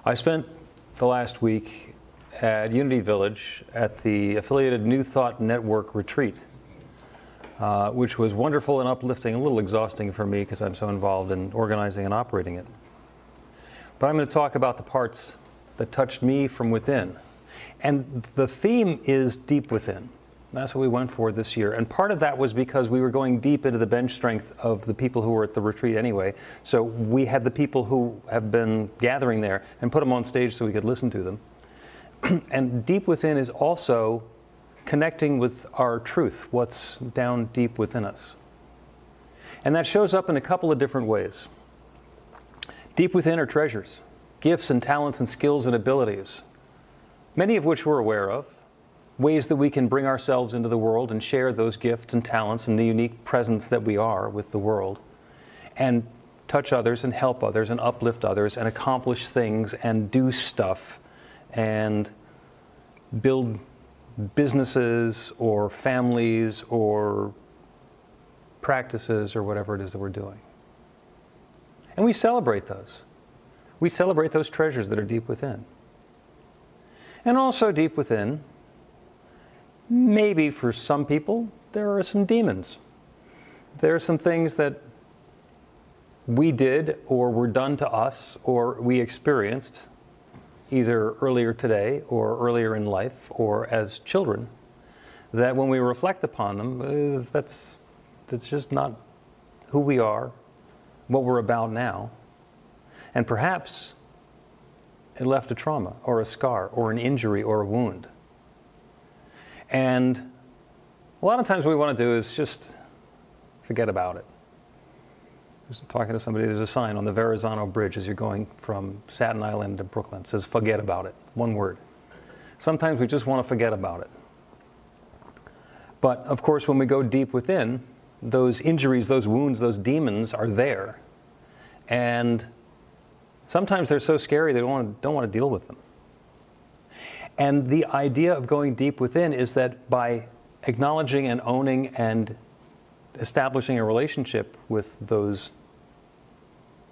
I spent the last week at Unity Village at the affiliated New Thought Network retreat, which was wonderful and uplifting, a little exhausting for me because I'm so involved in organizing and operating it. But I'm going to talk about the parts that touched me from within. And the theme is deep within. That's what we went for this year. And part of that was because we were going deep into the bench strength of the people who were at the retreat anyway. So we had the people who have been gathering there and put them on stage so we could listen to them. And deep within is also connecting with our truth, what's down deep within us. And that shows up in a couple of different ways. Deep within are treasures, gifts and talents and skills and abilities, many of which we're aware of, ways that we can bring ourselves into the world and share those gifts and talents and the unique presence that we are with the world, and touch others and help others and uplift others and accomplish things and do stuff and build businesses or families or practices or whatever it is that we're doing. And we celebrate those. We celebrate those treasures that are deep within. And also deep within, maybe for some people, there are some demons. There are some things that we did or were done to us or we experienced either earlier today or earlier in life or as children, that when we reflect upon them, that's just not who we are, what we're about now. And perhaps it left a trauma or a scar or an injury or a wound. And a lot of times what we want to do is just forget about it. I was talking to somebody, there's a sign on the Verrazano Bridge as you're going from Staten Island to Brooklyn. It says, forget about it, one word. Sometimes we just want to forget about it. But of course, when we go deep within, those injuries, those wounds, those demons are there. And sometimes they're so scary they don't want to deal with them. And the idea of going deep within is that by acknowledging and owning and establishing a relationship with those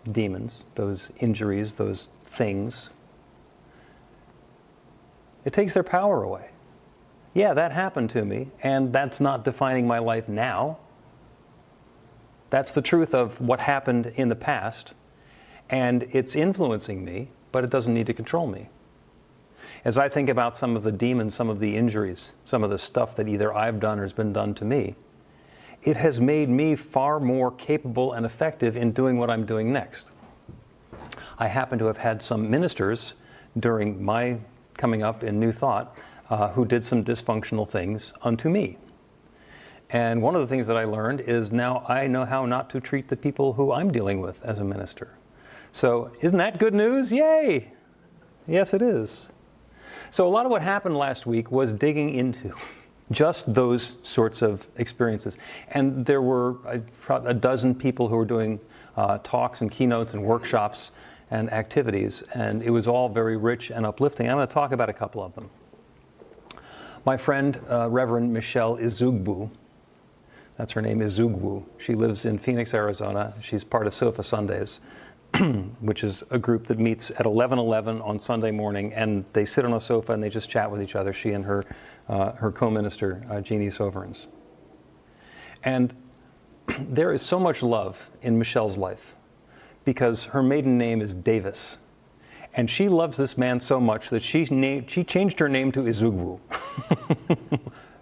demons, those injuries, those things, it takes their power away. Yeah, that happened to me, and that's not defining my life now. That's the truth of what happened in the past, and it's influencing me, but it doesn't need to control me. As I think about some of the demons, some of the injuries, some of the stuff that either I've done or has been done to me, it has made me far more capable and effective in doing what I'm doing next. I happen to have had some ministers during my coming up in New Thought who did some dysfunctional things unto me. And one of the things that I learned is now I know how not to treat the people who I'm dealing with as a minister. So isn't that good news? Yay! Yes, it is. So a lot of what happened last week was digging into just those sorts of experiences. And there were a dozen people who were doing talks and keynotes and workshops and activities, and it was all very rich and uplifting. I'm going to talk about a couple of them. My friend, Reverend Michelle Izugbu, that's her name, Izugbu. She lives in Phoenix, Arizona. She's part of Sofa Sundays, which is a group that meets at 11:11 on Sunday morning, and they sit on a sofa and they just chat with each other, she and her co-minister, Jeannie Sovereigns. And there is so much love in Michelle's life because her maiden name is Davis. And she loves this man so much that she changed her name to Izugwu.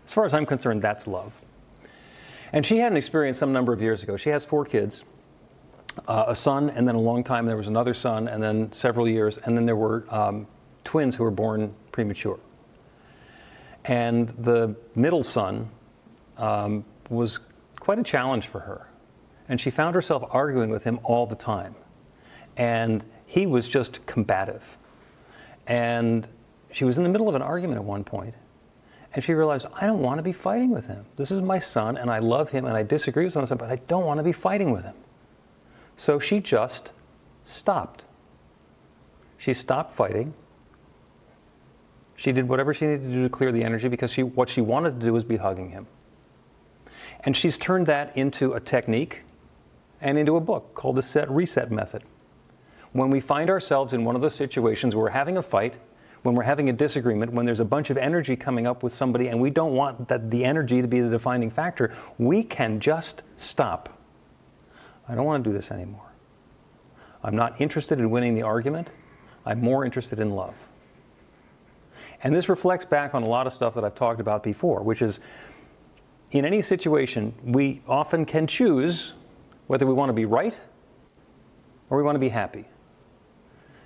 As far as I'm concerned, that's love. And she had an experience some number of years ago. She has 4 kids. A son, and then a long time there was another son, and then several years, and then there were twins who were born premature. And the middle son was quite a challenge for her. And she found herself arguing with him all the time. And he was just combative. And she was in the middle of an argument at one point, and she realized, I don't want to be fighting with him. This is my son, and I love him, and I disagree with him, but I don't want to be fighting with him. So she just stopped. She stopped fighting. She did whatever she needed to do to clear the energy because what she wanted to do was be hugging him. And she's turned that into a technique and into a book called the Reset Method, When we find ourselves in one of those situations where we're having a fight, when we're having a disagreement, when there's a bunch of energy coming up with somebody and we don't want the energy to be the defining factor, we can just stop. I don't want to do this anymore. I'm not interested in winning the argument. I'm more interested in love. And this reflects back on a lot of stuff that I've talked about before, which is in any situation, we often can choose whether we want to be right or we want to be happy.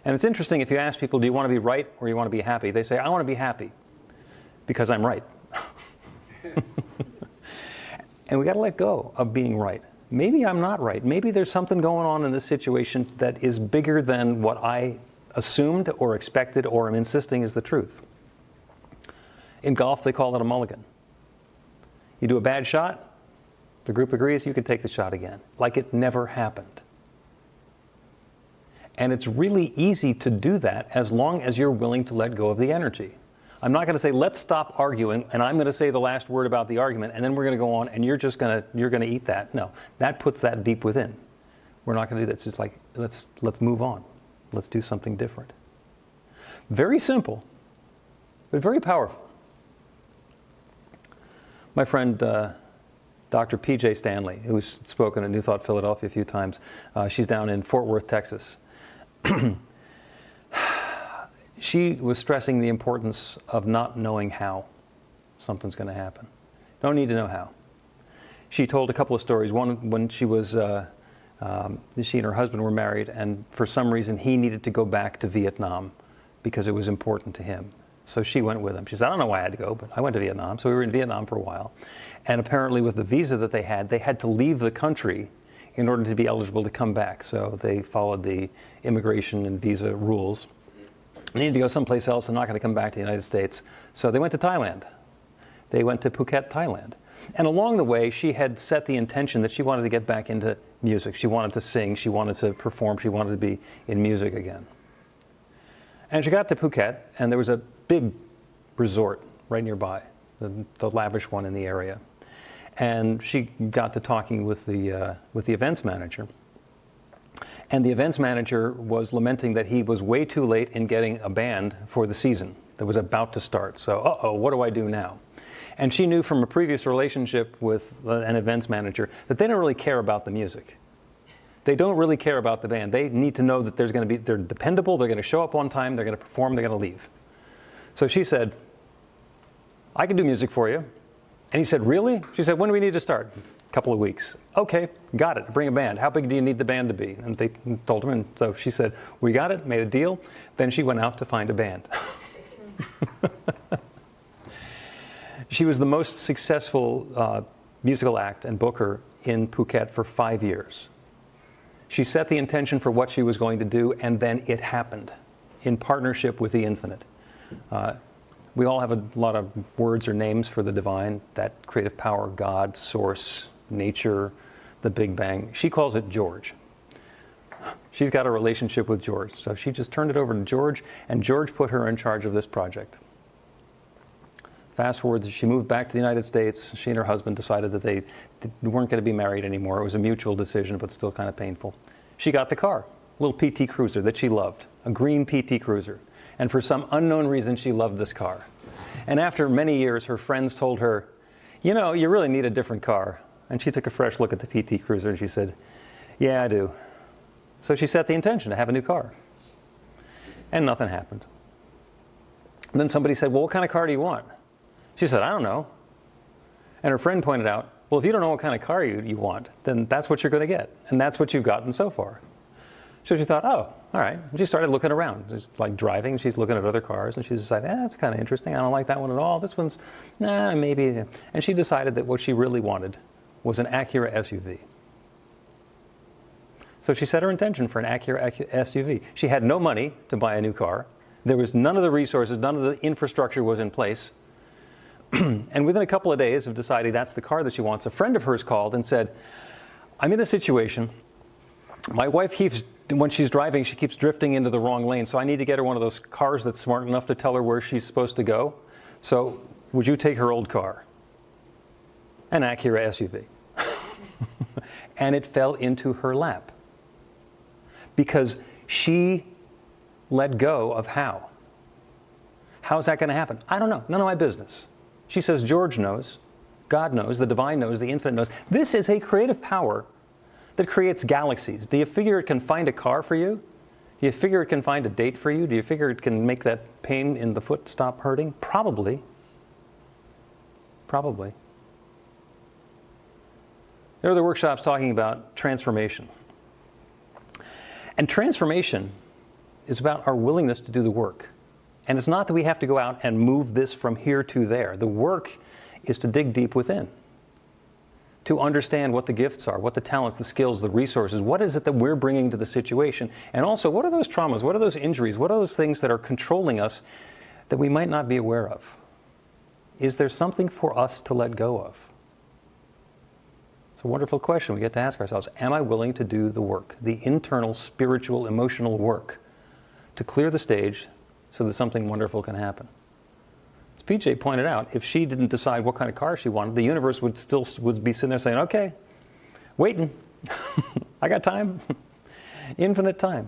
And it's interesting, if you ask people, do you want to be right or you want to be happy? They say, I want to be happy because I'm right. And we got to let go of being right. Maybe I'm not right. Maybe there's something going on in this situation that is bigger than what I assumed or expected or am insisting is the truth. In golf, they call it a mulligan. You do a bad shot, the group agrees, you can take the shot again, like it never happened. And it's really easy to do that as long as you're willing to let go of the energy. I'm not going to say, let's stop arguing, and I'm going to say the last word about the argument, and then we're going to go on, and you're going to eat that. No, that puts that deep within. We're not going to do that. It's just like, let's move on. Let's do something different. Very simple, but very powerful. My friend, Dr. P.J. Stanley, who's spoken at New Thought Philadelphia a few times, she's down in Fort Worth, Texas. She was stressing the importance of not knowing how something's going to happen. Don't need to know how. She told a couple of stories. One, when she and her husband were married, and for some reason he needed to go back to Vietnam because it was important to him. So she went with him. She said, I don't know why I had to go, but I went to Vietnam. So we were in Vietnam for a while. And apparently with the visa that they had to leave the country in order to be eligible to come back. So they followed the immigration and visa rules. They needed to go someplace else. They're not going to come back to the United States. So they went to Thailand. They went to Phuket, Thailand. And along the way, she had set the intention that she wanted to get back into music. She wanted to sing. She wanted to perform. She wanted to be in music again. And she got to Phuket, and there was a big resort right nearby, the lavish one in the area. And she got to talking with the events manager. And the events manager was lamenting that he was way too late in getting a band for the season that was about to start. So, what do I do now? And she knew from a previous relationship with an events manager that they don't really care about the music. They don't really care about the band. They need to know that they're dependable, they're going to show up on time, they're going to perform, they're going to leave. So she said, I can do music for you. And he said, really? She said, when do we need to start? A couple of weeks. Okay, got it. Bring a band. How big do you need the band to be? And they told him, and so she said, we got it, made a deal. Then she went out to find a band. She was the most successful musical act and booker in Phuket for 5 years. She set the intention for what she was going to do, and then it happened in partnership with the infinite. We all have a lot of words or names for the divine, that creative power, God, source, nature, the Big Bang. She calls it George. She's got a relationship with George. So she just turned it over to George, and George put her in charge of this project. Fast forward, she moved back to the United States. She and her husband decided that they weren't going to be married anymore. It was a mutual decision, but still kind of painful. She got the car, a little PT Cruiser that she loved, a green PT Cruiser. And for some unknown reason, she loved this car. And after many years, her friends told her, you know, you really need a different car. And she took a fresh look at the PT Cruiser and she said, yeah, I do. So she set the intention to have a new car. And nothing happened. And then somebody said, well, what kind of car do you want? She said, I don't know. And her friend pointed out, well, if you don't know what kind of car you want, then that's what you're going to get. And that's what you've gotten so far. So she thought, oh, all right. And she started looking around, just like driving. She's looking at other cars, and she decided, that's kind of interesting. I don't like that one at all. This one's, maybe. And she decided that what she really wanted was an Acura SUV. So she set her intention for an Acura SUV. She had no money to buy a new car. There was none of the resources, none of the infrastructure was in place. And within a couple of days of deciding that's the car that she wants, a friend of hers called and said, I'm in a situation. My wife when she's driving, she keeps drifting into the wrong lane, so I need to get her one of those cars that's smart enough to tell her where she's supposed to go. So would you take her old car? An Acura SUV. And it fell into her lap. Because She let go of how. How's that going to happen? I don't know. None of my business. She says George knows, God knows, the divine knows, the infinite knows. This is a creative power that creates galaxies. Do you figure it can find a car for you? Do you figure it can find a date for you? Do you figure it can make that pain in the foot stop hurting? Probably. Probably. There are the workshops talking about transformation. And transformation is about our willingness to do the work. And it's not that we have to go out and move this from here to there. The work is to dig deep within, to understand what the gifts are, what the talents, the skills, the resources, what is it that we're bringing to the situation, and also what are those traumas, what are those injuries, what are those things that are controlling us that we might not be aware of? Is there something for us to let go of? It's a wonderful question we get to ask ourselves. Am I willing to do the work, the internal, spiritual, emotional work, to clear the stage so that something wonderful can happen? As PJ pointed out, if she didn't decide what kind of car she wanted, the universe would be sitting there saying, okay, waiting. I got time. Infinite time.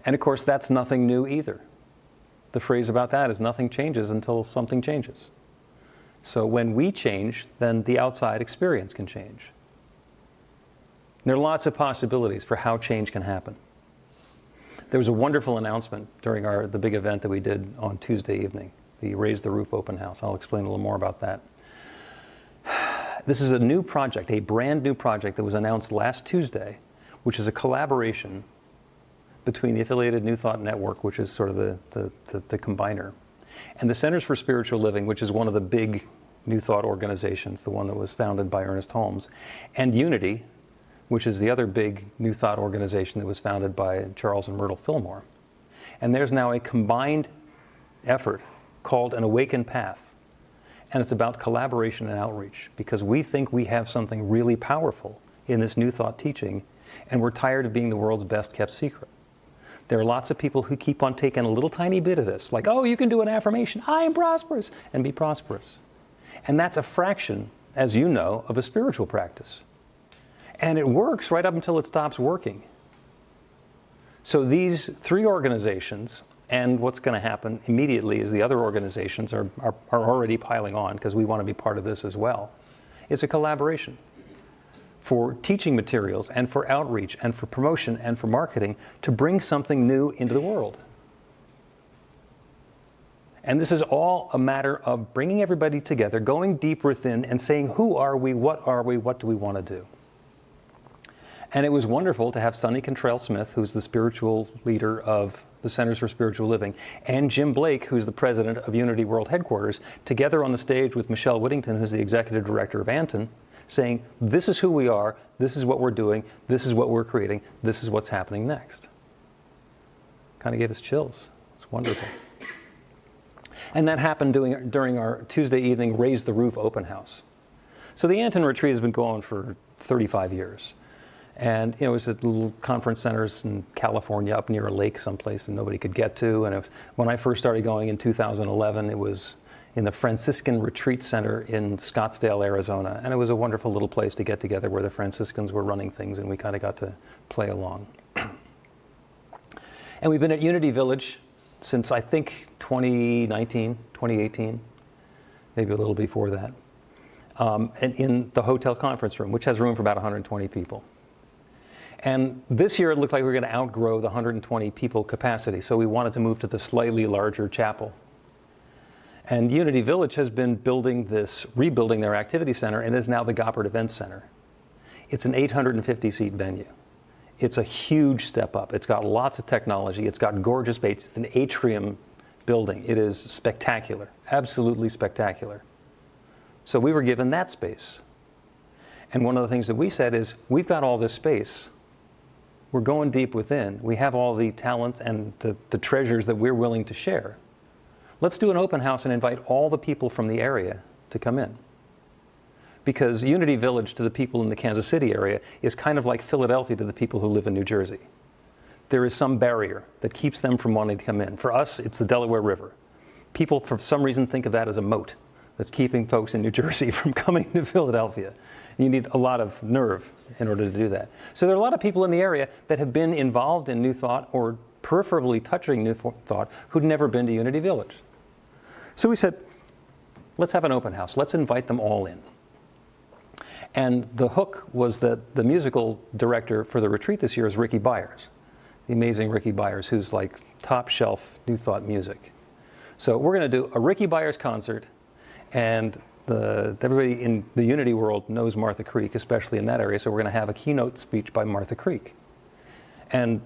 And of course, that's nothing new either. The phrase about that is nothing changes until something changes. So when we change, then the outside experience can change. There are lots of possibilities for how change can happen. There was a wonderful announcement during the big event that we did on Tuesday evening, the Raise the Roof open house. I'll explain a little more about that. This is a new project, a brand new project that was announced last Tuesday, which is a collaboration between the Affiliated New Thought Network, which is sort of the combiner, and the Centers for Spiritual Living, which is one of the big New Thought organizations, the one that was founded by Ernest Holmes, and Unity, which is the other big New Thought organization that was founded by Charles and Myrtle Fillmore. And there's now a combined effort called An Awakened Path. And it's about collaboration and outreach, because we think we have something really powerful in this New Thought teaching, and we're tired of being the world's best kept secret. There are lots of people who keep on taking a little tiny bit of this, like, oh, you can do an affirmation, I am prosperous, and be prosperous. And that's a fraction, as you know, of a spiritual practice. And it works right up until it stops working. So these three organizations, and what's going to happen immediately is the other organizations are already piling on, because we want to be part of this as well. It's a collaboration for teaching materials and for outreach and for promotion and for marketing to bring something new into the world. And this is all a matter of bringing everybody together, going deep within and saying, who are we, what do we want to do? And it was wonderful to have Sonny Cantrell-Smith, who's the spiritual leader of the Centers for Spiritual Living, and Jim Blake, who's the president of Unity World Headquarters, together on the stage with Michelle Whittington, who's the executive director of Anton, saying, this is who we are, this is what we're doing, this is what we're creating, this is what's happening next. Kind of gave us chills. It's wonderful. And that happened during our Tuesday evening Raise the Roof open house. So the Anton retreat has been going for 35 years. And it was at little conference centers in California, up near a lake someplace that nobody could get to. And when I first started going in 2011, it was in the Franciscan Retreat Center in Scottsdale, Arizona. And it was a wonderful little place to get together where the Franciscans were running things, and we kind of got to play along. And we've been at Unity Village since, I think, 2019, 2018, maybe a little before that, and in the hotel conference room, which has room for about 120 people. And this year it looked like we were going to outgrow the 120 people capacity, so we wanted to move to the slightly larger chapel. And Unity Village has been rebuilding their activity center, and is now the Goppert Event Center. It's an 850-seat venue. It's a huge step up. It's got lots of technology. It's got gorgeous space. It's an atrium building. It is spectacular, absolutely spectacular. So we were given that space. And one of the things that we said is, we've got all this space. We're going deep within. We have all the talent and the treasures that we're willing to share. Let's do an open house and invite all the people from the area to come in. Because Unity Village to the people in the Kansas City area is kind of like Philadelphia to the people who live in New Jersey. There is some barrier that keeps them from wanting to come in. For us, it's the Delaware River. People, for some reason, think of that as a moat that's keeping folks in New Jersey from coming to Philadelphia. You need a lot of nerve in order to do that. So there are a lot of people in the area that have been involved in New Thought or peripherally touching New Thought who'd never been to Unity Village. So we said, let's have an open house. Let's invite them all in. And the hook was that the musical director for the retreat this year is Ricky Byers, the amazing Ricky Byers, who's like top shelf New Thought music. So we're going to do a Ricky Byers concert, and everybody in the Unity world knows Martha Creek, especially in that area, so we're going to have a keynote speech by Martha Creek. And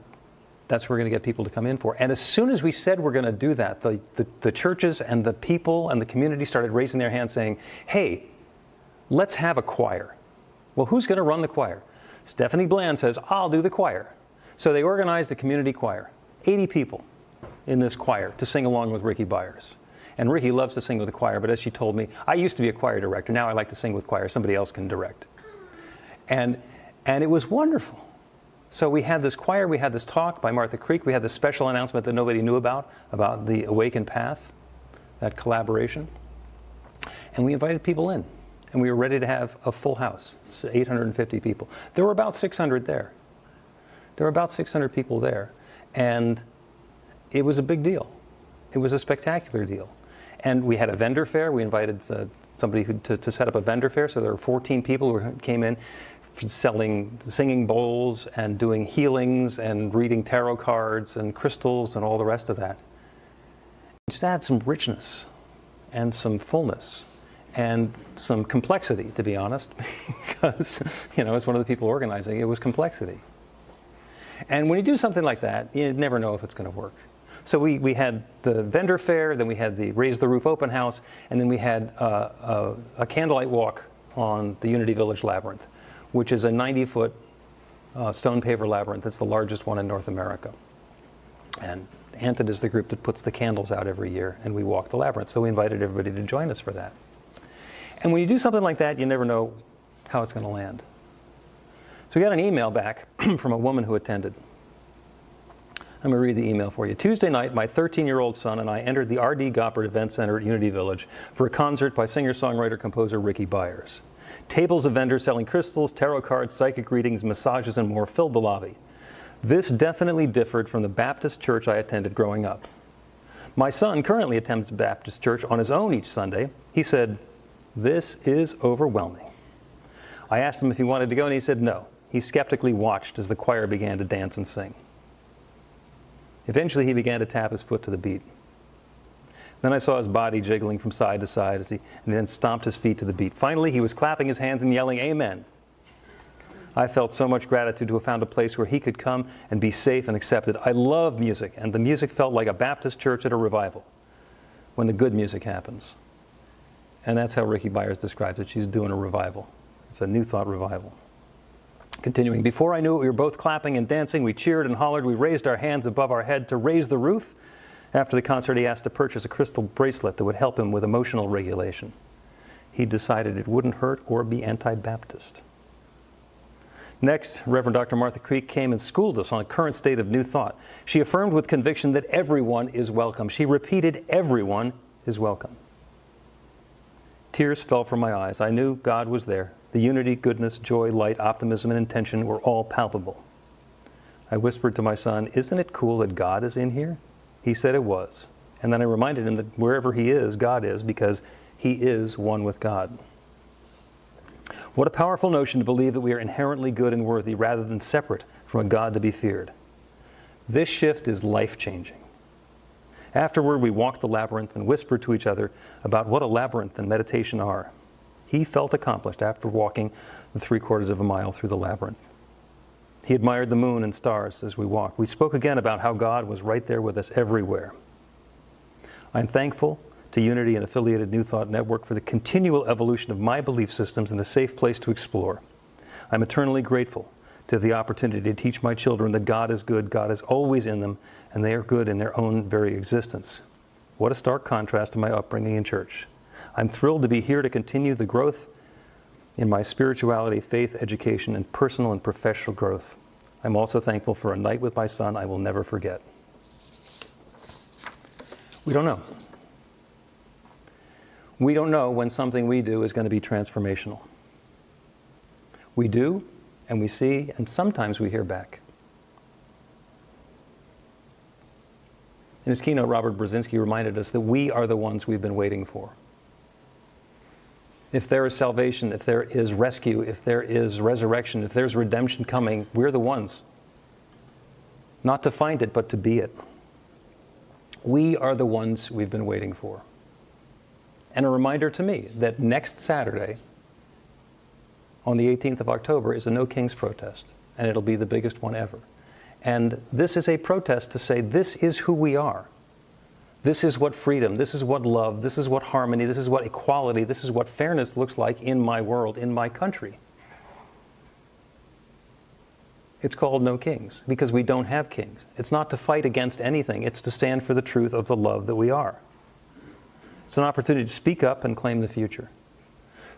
that's what we're going to get people to come in for. And as soon as we said we're going to do that, the churches and the people and the community started raising their hands saying, hey, let's have a choir. Well, who's going to run the choir? Stephanie Bland says, I'll do the choir. So they organized a community choir, 80 people in this choir to sing along with Ricky Byers. And Ricky loves to sing with the choir, but as she told me, I used to be a choir director. Now I like to sing with choir. Somebody else can direct. And it was wonderful. So we had this choir, we had this talk by Martha Creek, we had this special announcement that nobody knew about the Awakened Path, that collaboration. And we invited people in. And we were ready to have a full house, 850 people. There were about 600 there. There were about 600 people there. And it was a big deal. It was a spectacular deal. And we had a vendor fair. We invited somebody to set up a vendor fair. So there were 14 people who came in selling singing bowls and doing healings and reading tarot cards and crystals and all the rest of that. Just add some richness and some fullness and some complexity, to be honest, because, as one of the people organizing, it was complexity. And when you do something like that, you never know if it's going to work. So we had the vendor fair, then we had the Raise the Roof open house, and then we had a candlelight walk on the Unity Village Labyrinth, which is a 90-foot stone paver labyrinth. It's the largest one in North America. And Anton is the group that puts the candles out every year, and we walk the labyrinth. So we invited everybody to join us for that. And when you do something like that, you never know how it's going to land. So we got an email back from a woman who attended. I'm going to read the email for you. Tuesday night, my 13-year-old son and I entered the R.D. Goppert Event Center at Unity Village for a concert by singer-songwriter-composer Ricky Byers. Tables of vendors selling crystals, tarot cards, psychic readings, massages, and more filled the lobby. This definitely differed from the Baptist church I attended growing up. My son currently attends Baptist church on his own each Sunday. He said, "This is overwhelming." I asked him if he wanted to go, and he said no. He skeptically watched as the choir began to dance and sing. Eventually, he began to tap his foot to the beat. Then I saw his body jiggling from side to side and then stomped his feet to the beat. Finally, he was clapping his hands and yelling, "Amen." I felt so much gratitude to have found a place where he could come and be safe and accepted. I love music, and the music felt like a Baptist church at a revival when the good music happens. And that's how Ricky Byers describes it. She's doing a revival. It's a New Thought revival. Continuing, before I knew it, we were both clapping and dancing. We cheered and hollered. We raised our hands above our head to raise the roof. After the concert, he asked to purchase a crystal bracelet that would help him with emotional regulation. He decided it wouldn't hurt or be anti-Baptist. Next, Reverend Dr. Martha Creek came and schooled us on the current state of New Thought. She affirmed with conviction that everyone is welcome. She repeated, everyone is welcome. Tears fell from my eyes. I knew God was there. The unity, goodness, joy, light, optimism, and intention were all palpable. I whispered to my son, "Isn't it cool that God is in here?" He said it was. And then I reminded him that wherever he is, God is, because he is one with God. What a powerful notion to believe that we are inherently good and worthy rather than separate from a God to be feared. This shift is life-changing. Afterward, we walked the labyrinth and whispered to each other about what a labyrinth and meditation are. He felt accomplished after walking the 3/4 of a mile through the labyrinth. He admired the moon and stars as we walked. We spoke again about how God was right there with us everywhere. I'm thankful to Unity and affiliated New Thought Network for the continual evolution of my belief systems and a safe place to explore. I'm eternally grateful to have the opportunity to teach my children that God is good, God is always in them, and they are good in their own very existence. What a stark contrast to my upbringing in church. I'm thrilled to be here to continue the growth in my spirituality, faith, education, and personal and professional growth. I'm also thankful for a night with my son I will never forget. We don't know. We don't know when something we do is going to be transformational. We do And we see, and sometimes we hear back. In his keynote, Robert Brzezinski reminded us that we are the ones we've been waiting for. If there is salvation, if there is rescue, if there is resurrection, if there's redemption coming, we're the ones. Not to find it, but to be it. We are the ones we've been waiting for. And a reminder to me that next Saturday, on the 18th of October, is a No Kings protest, and it'll be the biggest one ever. And this is a protest to say this is who we are. This is what freedom, this is what love, this is what harmony, this is what equality, this is what fairness looks like in my world, in my country. It's called No Kings, because we don't have kings. It's not to fight against anything, it's to stand for the truth of the love that we are. It's an opportunity to speak up and claim the future.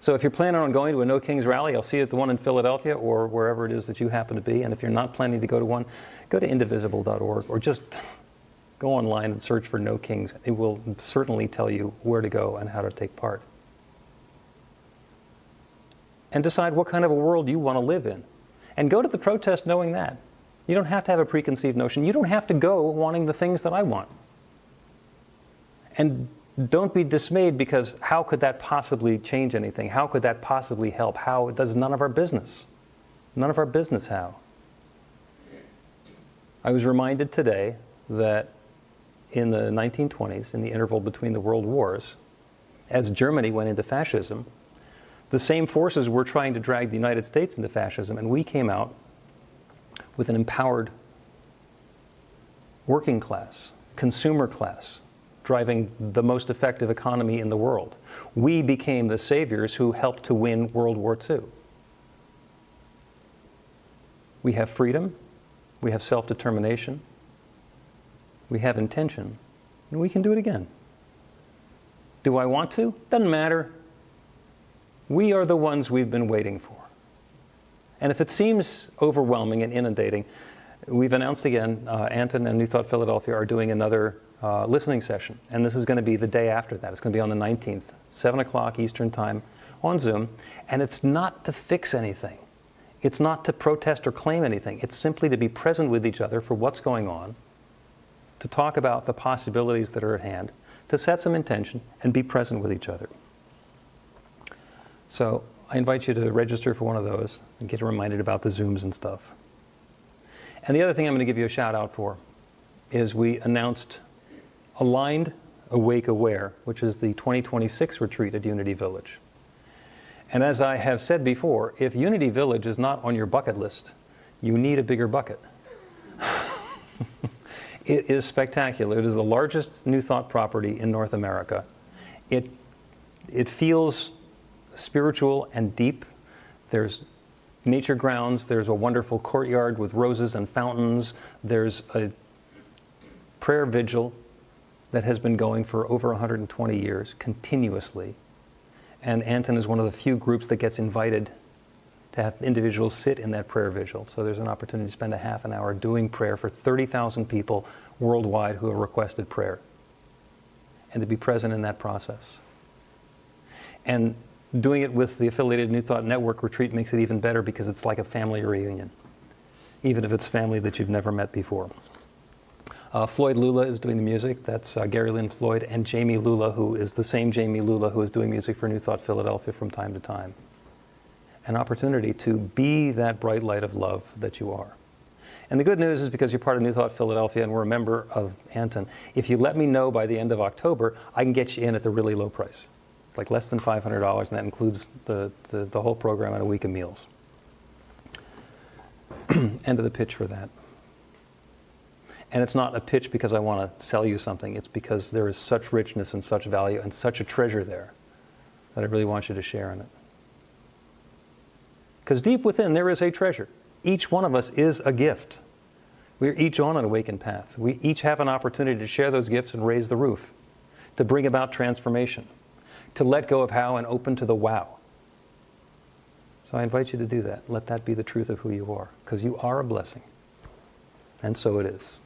So if you're planning on going to a No Kings rally, I'll see you at the one in Philadelphia or wherever it is that you happen to be. And if you're not planning to go to one, go to indivisible.org or just go online and search for No Kings. It will certainly tell you where to go and how to take part. And decide what kind of a world you want to live in. And go to the protest knowing that. You don't have to have a preconceived notion. You don't have to go wanting the things that I want. And don't be dismayed, because how could that possibly change anything? How could that possibly help? How? It does none of our business. None of our business how. I was reminded today that in the 1920s, in the interval between the world wars, as Germany went into fascism, the same forces were trying to drag the United States into fascism, and we came out with an empowered working class, consumer class, driving the most effective economy in the world. We became the saviors who helped to win World War II. We have freedom, we have self-determination, we have intention, and we can do it again. Do I want to? Doesn't matter. We are the ones we've been waiting for. And if it seems overwhelming and inundating, we've announced again, Anton and New Thought Philadelphia are doing another listening session. And this is going to be the day after that. It's going to be on the 19th, 7 o'clock Eastern Time on Zoom. And it's not to fix anything. It's not to protest or claim anything. It's simply to be present with each other for what's going on, to talk about the possibilities that are at hand, to set some intention and be present with each other. So I invite you to register for one of those and get reminded about the Zooms and stuff. And the other thing I'm going to give you a shout out for is we announced Aligned, Awake, Aware, which is the 2026 retreat at Unity Village. And as I have said before, if Unity Village is not on your bucket list, you need a bigger bucket. It is spectacular. It is the largest New Thought property in North America. It feels spiritual and deep. There's nature grounds. There's a wonderful courtyard with roses and fountains. There's a prayer vigil that has been going for over 120 years, continuously. And Anton is one of the few groups that gets invited to have individuals sit in that prayer vigil. So there's an opportunity to spend a half an hour doing prayer for 30,000 people worldwide who have requested prayer, and to be present in that process. And doing it with the affiliated New Thought Network retreat makes it even better, because it's like a family reunion, even if it's family that you've never met before. Floyd Lula is doing the music. That's Gary Lynn Floyd and Jamie Lula, who is the same Jamie Lula who is doing music for New Thought Philadelphia from time to time. An opportunity to be that bright light of love that you are. And the good news is, because you're part of New Thought Philadelphia and we're a member of Anton, if you let me know by the end of October, I can get you in at the really low price, like less than $500, and that includes the whole program and a week of meals. End of the pitch for that. And it's not a pitch because I want to sell you something. It's because there is such richness and such value and such a treasure there that I really want you to share in it. Because deep within there is a treasure. Each one of us is a gift. We're each on an awakened path. We each have an opportunity to share those gifts and raise the roof, to bring about transformation, to let go of how and open to the wow. So I invite you to do that. Let that be the truth of who you are, because you are a blessing. And so it is.